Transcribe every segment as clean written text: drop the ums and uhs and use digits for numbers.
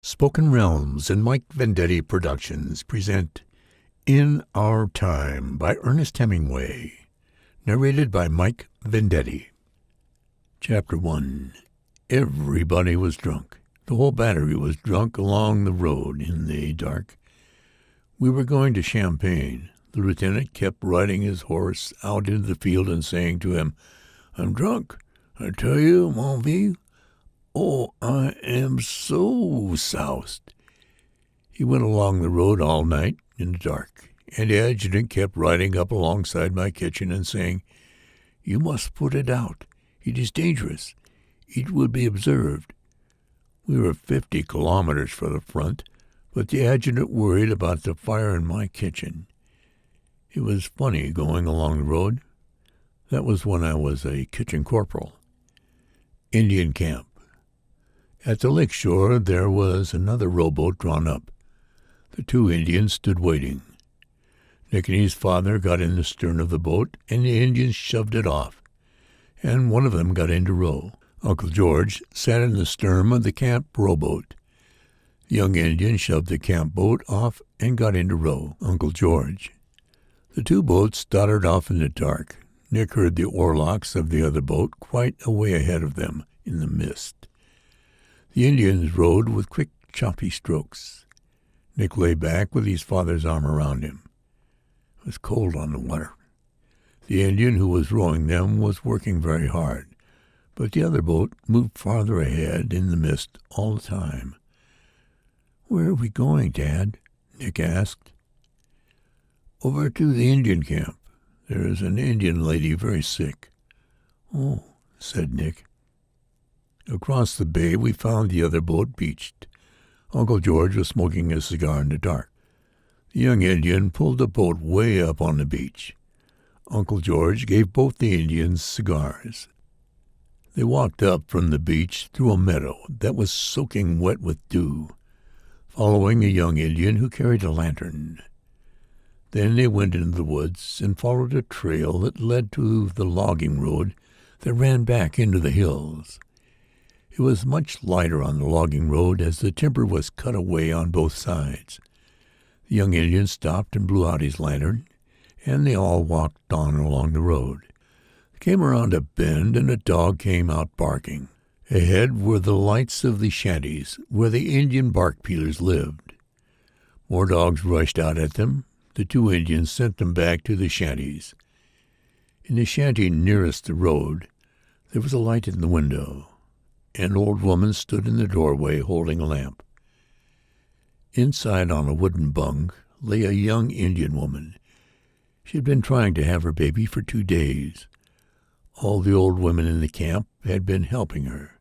Spoken Realms and Mike Vendetti Productions present In Our Time by Ernest Hemingway, narrated by Mike Vendetti. Chapter 1. Everybody was drunk. The whole battery was drunk along the road in the dark. We were going to Champaign. The lieutenant kept riding his horse out into the field and saying to him, "I'm drunk, I tell you, mon vieux. Oh, I am so soused." He went along the road all night in the dark, and the adjutant kept riding up alongside my kitchen and saying, "You must put it out. It is dangerous. It will be observed." We were 50 kilometers from the front, but the adjutant worried about the fire in my kitchen. It was funny going along the road. That was when I was a kitchen corporal. Indian camp. At the lake shore there was another rowboat drawn up. The two Indians stood waiting. Nick and his father got in the stern of the boat, and the Indians shoved it off, and one of them got in to row. Uncle George sat in the stern of the camp rowboat. The young Indian shoved the camp boat off and got in to row Uncle George. The two boats started off in the dark. Nick heard the oarlocks of the other boat quite a way ahead of them in the mist. The Indians rowed with quick, choppy strokes. Nick lay back with his father's arm around him. It was cold on the water. The Indian who was rowing them was working very hard, but the other boat moved farther ahead in the mist all the time. "Where are we going, Dad?" Nick asked. "Over to the Indian camp. There is an Indian lady very sick." "Oh," said Nick. Across the bay we found the other boat beached. Uncle George was smoking a cigar in the dark. The young Indian pulled the boat way up on the beach. Uncle George gave both the Indians cigars. They walked up from the beach through a meadow that was soaking wet with dew, following a young Indian who carried a lantern. Then they went into the woods and followed a trail that led to the logging road that ran back into the hills. It was much lighter on the logging road as the timber was cut away on both sides. The young Indian stopped and blew out his lantern, and they all walked on along the road. They came around a bend, and a dog came out barking. Ahead were the lights of the shanties where the Indian bark peelers lived. More dogs rushed out at them. The two Indians sent them back to the shanties. In the shanty nearest the road, there was a light in the window. An old woman stood in the doorway holding a lamp. Inside on a wooden bunk lay a young Indian woman. She had been trying to have her baby for 2 days. All the old women in the camp had been helping her.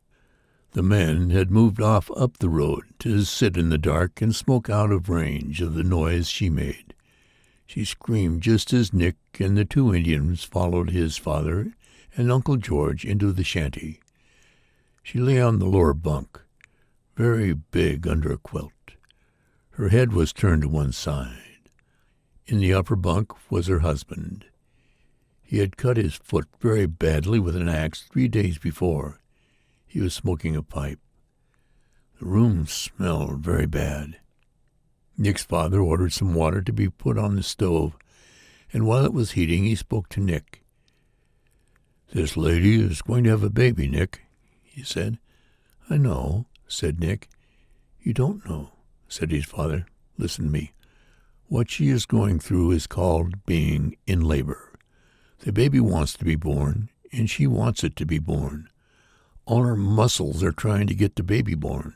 The men had moved off up the road to sit in the dark and smoke out of range of the noise she made. She screamed just as Nick and the two Indians followed his father and Uncle George into the shanty. She lay on the lower bunk, very big under a quilt. Her head was turned to one side. In the upper bunk was her husband. He had cut his foot very badly with an axe 3 days before. He was smoking a pipe. The room smelled very bad. Nick's father ordered some water to be put on the stove, and while it was heating he spoke to Nick. "This lady is going to have a baby, Nick," he said. "I know," said Nick. "You don't know," said his father. "Listen to me. What she is going through is called being in labor. The baby wants to be born, and she wants it to be born. All her muscles are trying to get the baby born.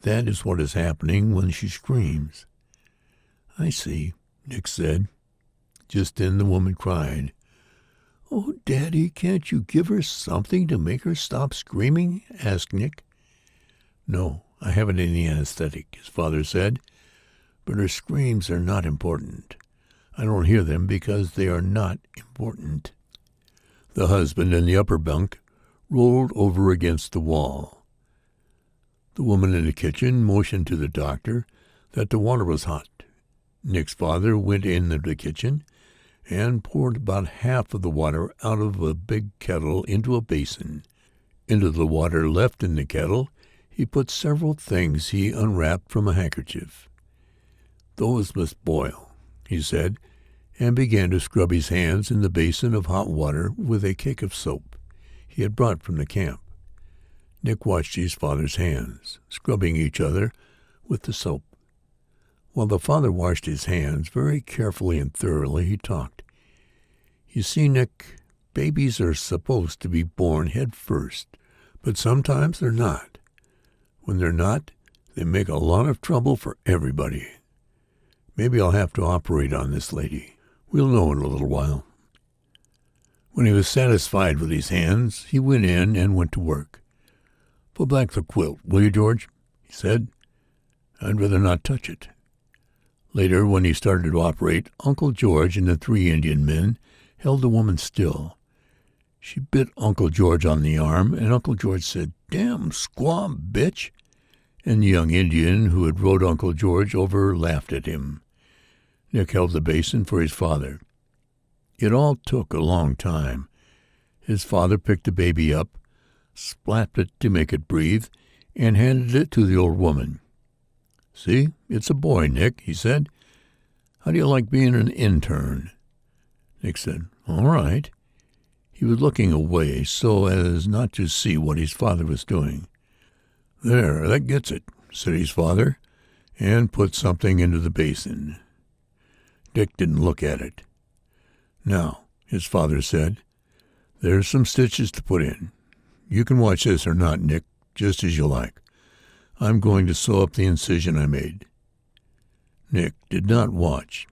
That is what is happening when she screams." "I see," Nick said. Just then the woman cried. "Oh, Daddy, can't you give her something to make her stop screaming?" asked Nick. "No, I haven't any anesthetic," his father said. "But her screams are not important. I don't hear them because they are not important." The husband in the upper bunk rolled over against the wall. The woman in the kitchen motioned to the doctor that the water was hot. Nick's father went into the kitchen and poured about half of the water out of a big kettle into a basin. Into the water left in the kettle He put several things he unwrapped from a handkerchief. "Those must boil," he said, and began to scrub his hands in the basin of hot water with a cake of soap he had brought from the camp. Nick watched his father's hands, scrubbing each other with the soap. While the father washed his hands very carefully and thoroughly, he talked. "You see, Nick, babies are supposed to be born head first, but sometimes they're not. When they're not, they make a lot of trouble for everybody. Maybe I'll have to operate on this lady. We'll know in a little while." When he was satisfied with his hands, he went in and went to work. "Pull back the quilt, will you, George?" he said. "I'd rather not touch it." Later, when he started to operate, Uncle George and the 3 Indian men held the woman still. She bit Uncle George on the arm, and Uncle George said, "Damn squaw bitch," and the young Indian who had rode Uncle George over laughed at him. Nick held the basin for his father. It all took a long time. His father picked the baby up, slapped it to make it breathe, and handed it to the old woman. "See, it's a boy, Nick," he said. "How do you like being an intern?" Nick said, "All right." He was looking away so as not to see what his father was doing. "There, that gets it," said his father, and put something into the basin. Dick didn't look at it. "Now," his father said, "there's some stitches to put in. You can watch this or not, Nick, just as you like. I'm going to sew up the incision I made." Nick did not watch.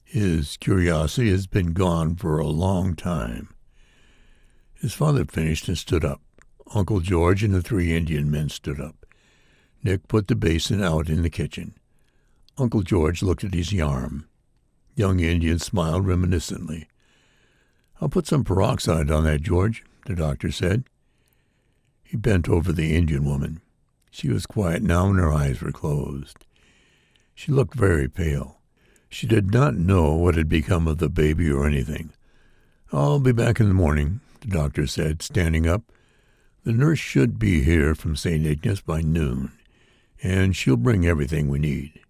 His curiosity has been gone for a long time. His father finished and stood up. Uncle George and the 3 Indian men stood up. Nick put the basin out in the kitchen. Uncle George looked at his arm. Young Indian smiled reminiscently. "I'll put some peroxide on that, George," the doctor said. He bent over the Indian woman. She was quiet now and her eyes were closed. She looked very pale. She did not know what had become of the baby or anything. "I'll be back in the morning," the doctor said, standing up. "The nurse should be here from St. Ignace by noon, and she'll bring everything we need."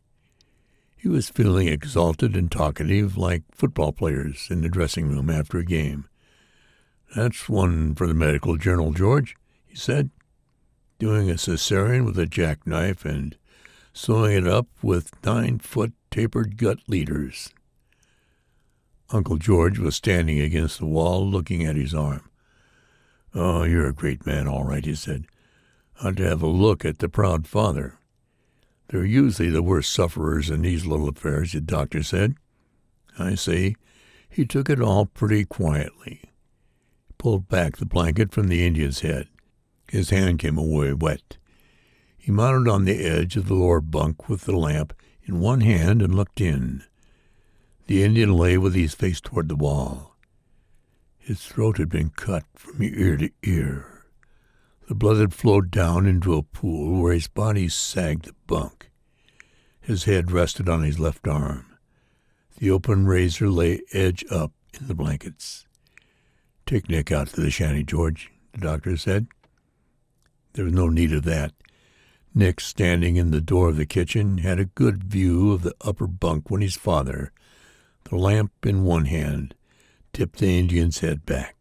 He was feeling exalted and talkative like football players in the dressing room after a game. "That's one for the medical journal, George," he said. "Doing a cesarean with a jackknife and sewing it up with 9-foot tapered gut leaders." Uncle George was standing against the wall looking at his arm. "Oh, you're a great man, all right," he said. "Ought to have a look at the proud father. They're usually the worst sufferers in these little affairs," the doctor said. "I say, he took it all pretty quietly." He pulled back the blanket from the Indian's head. His hand came away wet. He mounted on the edge of the lower bunk with the lamp in one hand and looked in. The Indian lay with his face toward the wall. His throat had been cut from ear to ear. The blood had flowed down into a pool where his body sagged the bunk. His head rested on his left arm. The open razor lay edge up in the blankets. "Take Nick out to the shanty, George," the doctor said. There was no need of that. Nick, standing in the door of the kitchen, had a good view of the upper bunk when his father, the lamp in one hand, tipped the Indian's head back.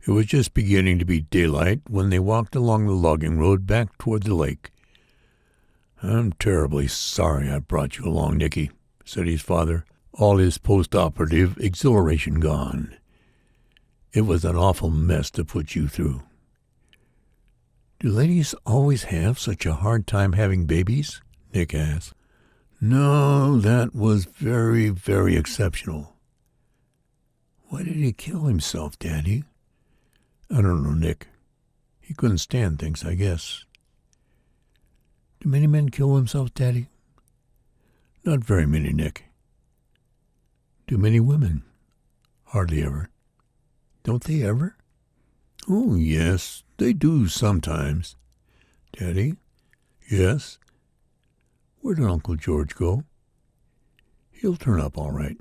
It was just beginning to be daylight when they walked along the logging road back toward the lake. "I'm terribly sorry I brought you along, Nicky," said his father, all his post-operative exhilaration gone. "It was an awful mess to put you through." "Do ladies always have such a hard time having babies?" Nick asked. "No, that was very, very exceptional." "Why did he kill himself, Daddy?" "I don't know, Nick. He couldn't stand things, I guess." "Do many men kill themselves, Daddy?" "Not very many, Nick." "Do many women?" "Hardly ever." "Don't they ever?" "Oh, yes, they do sometimes." "Daddy?" "Yes." "Where did Uncle George go?" "He'll turn up all right."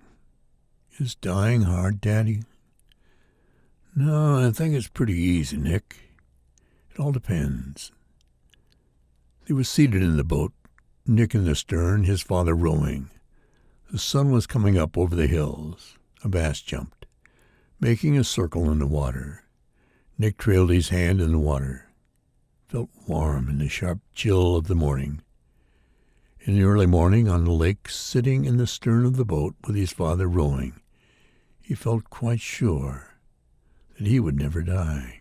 "Is dying hard, Daddy?" "No, I think it's pretty easy, Nick. It all depends." They were seated in the boat, Nick in the stern, his father rowing. The sun was coming up over the hills. A bass jumped, making a circle in the water. Nick trailed his hand in the water, felt warm in the sharp chill of the morning. In the early morning on the lake, sitting in the stern of the boat with his father rowing, he felt quite sure that he would never die.